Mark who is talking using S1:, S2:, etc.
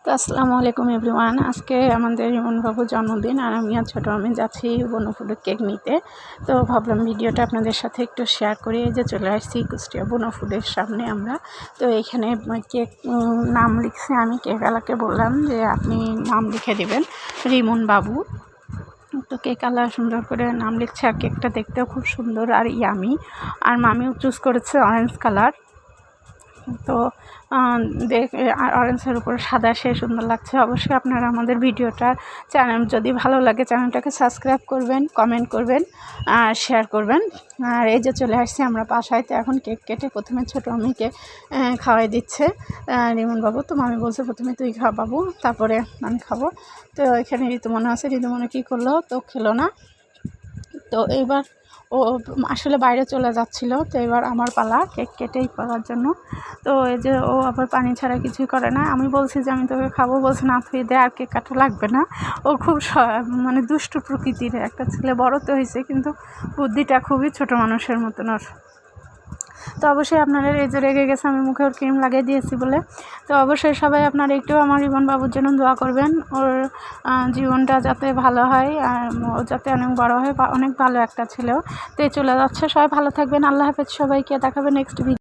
S1: তো আসসালামু আলাইকুম এভরিওয়ান। আজকে আমাদের ইমন বাবুর জন্মদিন আর আমি আর ছোটো আমি যাচ্ছি বনফুলের কেক নিতে। তো ভাবলাম ভিডিওটা আপনাদের সাথে একটু শেয়ার করি। এই যে চলে আসছি কুষ্টিয়া বনফুলের সামনে আমরা। তো এখানে কেক নাম লিখছে, আমি কেকওয়ালাকে বললাম যে আপনি নাম লিখে দেবেন রিমন বাবু। তো কেকওয়ালা সুন্দর করে নাম লিখছে আর কেকটা দেখতেও খুব সুন্দর আর ইয়ামি। আর মামিও চুজ করেছে অরেঞ্জ কালার। তো অরেঞ্জের উপরে সাদা সে সুন্দর লাগছে। অবশ্যই আপনারা আমাদের ভিডিওটা চ্যানেল যদি ভালো লাগে চ্যানেলটাকে সাবস্ক্রাইব করবেন, কমেন্ট করবেন আর শেয়ার করবেন। আর এই যে চলে আসছি আমরা বাসায়। তো এখন কেক কেটে প্রথমে ছোটো মামিকে খাওয়াই দিচ্ছে রিমন বাবু। তো মামি বলছে প্রথমে তুই খা বাবু, তারপরে আমি খাবো। তো এখানে ঋতুমনা আছে, ঋতুমনা কী করলো, তো খেলো না। তো এইবার ও আসলে বাইরে চলে যাচ্ছিলো। তো এবার আমার পালা কেক কেটেই করার জন্য। তো এই যে ও আবার পানি ছাড়া কিছুই করে না। আমি বলছি যে আমি তোকে খাবো, বলছে না তুই দে, আর কেক কাটা লাগবে না। ও খুব মানে দুষ্টু প্রকৃতির একটা ছেলে, বড় তো হয়েছে কিন্তু বুদ্ধিটা খুবই ছোট মানুষের মতন ওর। তো অবশ্যই আপনারা এই যে রেগে গেছে আমি মুখে ওর ক্রিম লাগিয়ে দিয়েছি বলে। তো অবশ্যই সবাই আপনারা একটু আমার রিমন বাবুর জন্য দোয়া করবেন, ওর জীবনটা যাতে ভালো হয় আর ও যাতে অনেক বড় হয়, অনেক ভালো একটা ছিল। তো চলে যাচ্ছে, সবাই ভালো থাকবেন, আল্লাহ হাফেজ সবাইকে, দেখাবে নেক্সট ভিডিও।